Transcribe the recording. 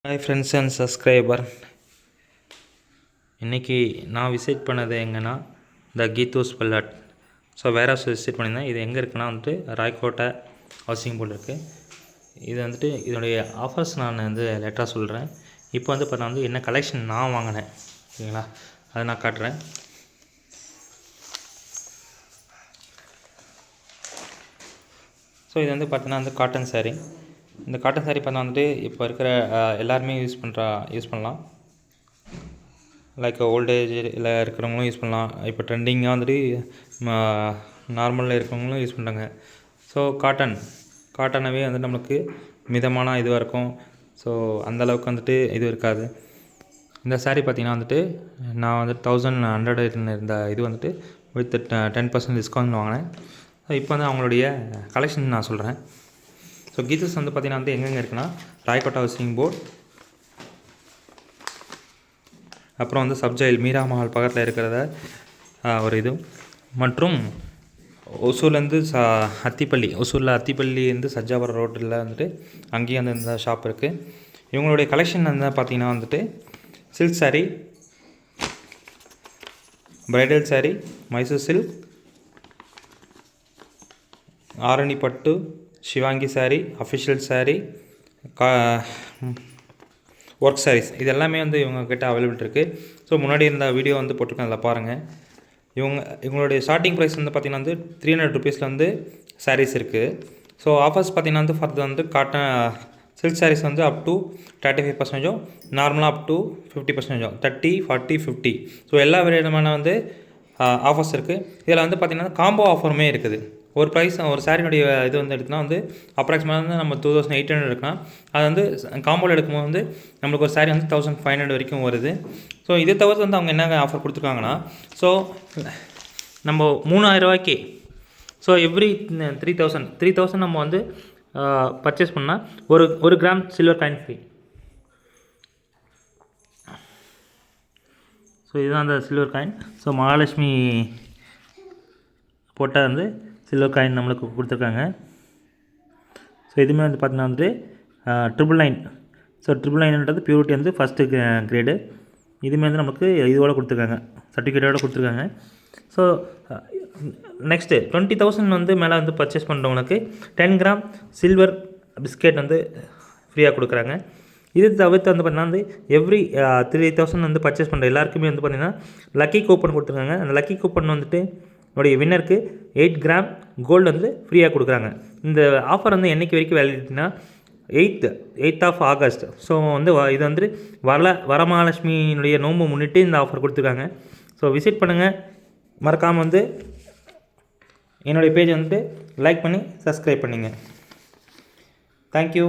Hi friends and subscriber. இன்றைக்கி நான் visit பண்ணது எங்கன்னா த கீதூஸ் பல்லாட். ஸோ வேர் ஹவுஸ் விசிட் பண்ணியிருந்தேன். இது எங்கே இருக்குன்னா ராய்கோட்டை ஹவுசிங் போர்டு இருக்குது. இது இதனுடைய ஆஃபர்ஸ் நான் லேட்டராக சொல்கிறேன். இப்போ பார்த்தா என்ன கலெக்ஷன் நான் வாங்கினேன் ஓகேங்களா, அதை நான் காட்டுறேன். ஸோ இது பார்த்தீங்கன்னா காட்டன் சாரீ. இந்த காட்டன் சாரீ பார்த்தா இப்போ இருக்கிற எல்லாருமே யூஸ் பண்ணலாம். லைக் ஓல்டேஜில் இருக்கிறவங்களும் யூஸ் பண்ணலாம். இப்போ ட்ரெண்டிங்காக நார்மலில் இருக்கிறவங்களும் யூஸ் பண்ணுறாங்க. ஸோ காட்டனவே நம்மளுக்கு மிதமான இதுவாக இருக்கும். ஸோ அந்தளவுக்கு இது இருக்காது. இந்த சாரீ பார்த்திங்கன்னா நான் 1100 இருந்த இது வித் 10% டிஸ்கவுண்ட் வாங்கினேன். ஸோ இப்போ அவங்களுடைய கலெக்ஷன் நான் சொல்கிறேன். ஸோ கீதூஸ் பார்த்திங்கன்னா எங்கெங்கே இருக்குன்னா ராய்கோட்டா ஹவுசிங் போர்டு, அப்புறம் சப்ஜெயில் மீரா மஹால் பக்கத்தில் இருக்கிறத ஒரு இது, மற்றும் ஒசூர்லேருந்து ஒசூரில் அத்திப்பள்ளிலேருந்து சஜ்ஜாபுரம் ரோட்டில் அங்கேயும் இந்த ஷாப் இருக்குது. இவங்களுடைய கலெக்ஷன் பார்த்திங்கன்னா silk sari, bridal sari, Mysore silk, Arani பட்டு, சிவாங்கி சாரீ, அஃபிஷியல் சாரீ, ஒர்க் சாரீஸ், இது எல்லாமே இவங்கக்கிட்ட அவைலபிள் இருக்குது. ஸோ முன்னாடி இருந்த வீடியோ போட்டிருக்கேன், அதில் பாருங்கள். இவங்களுடைய ஸ்டார்டிங் ப்ரைஸ் பார்த்திங்கன்னா 300 ருபீஸில் சாரீஸ் இருக்குது. ஸோ ஆஃபர்ஸ் பார்த்திங்கன்னா further cotton silk saris up to 35%, நார்மலாக அப் டு 50%, 30, 40, 50. ஸோ எல்லா விதமான ஆஃபர்ஸ் இருக்குது. இதில் பார்த்திங்கன்னா காம்போ ஆஃபருமே இருக்குது. ஒரு ப்ரைஸ் ஒரு சாரினுடைய இது எடுத்துனா அப்ராக்சிமேட்டாக நம்ம 2800 இருக்குன்னா அது காம்போவில் எடுக்கும்போது நம்மளுக்கு ஒரு சாரி 1500 வரைக்கும் வருது. ஸோ இதை தவிர்த்து அவங்க என்ன ஆஃபர் கொடுத்துருக்காங்கன்னா, ஸோ நம்ம 3000 ரூபாய்க்கு, ஸோ எவ்ரி 3000 நம்ம பர்ச்சேஸ் பண்ணால் ஒரு gram silver coin free. So இதுதான் அந்த சில்வர் காயின். ஸோ மகாலட்சுமி போட்டால் சில்வர் காயின் நம்மளுக்கு கொடுத்துருக்காங்க. ஸோ இதுவுமே பார்த்தீங்கன்னா 999. ஸோ 999ன்றது பியூரிட்டி ஃபஸ்ட்டு கிரேடு. இதுவுமே நமக்கு இதோட கொடுத்துருக்காங்க, சர்டிஃபிகேட்டோடு கொடுத்துருக்காங்க. ஸோ நெக்ஸ்ட்டு 20,000 மேலே பர்ச்சேஸ் பண்ணுறவங்களுக்கு 10 கிராம் சில்வர் பிஸ்கெட் ஃப்ரீயாக கொடுக்குறாங்க. இது தவிர்த்து பார்த்தீங்கன்னா எவ்ரி 3000 பர்ச்சேஸ் பண்ணுற எல்லாருக்குமே பார்த்தீங்கன்னா லக்கி கூப்பன் கொடுத்துருக்காங்க. அந்த லக்கி கூப்பன் உடைய வின்னருக்கு 8 கிராம் கோல்டு ஃப்ரீயாக கொடுக்குறாங்க. இந்த ஆஃபர் என்றைக்கு வரைக்கும் வேலிடிட்டினா 8th ஆஃப் ஆகஸ்ட். ஸோ இது வரமகாலட்சுமியினுடைய நோன்பு முன்னிட்டு இந்த ஆஃபர் கொடுத்துருக்காங்க. ஸோ விசிட் பண்ணுங்கள். மறக்காமல் என்னுடைய பேஜ் லைக் பண்ணி சப்ஸ்கிரைப் பண்ணுங்கள். தேங்க்யூ.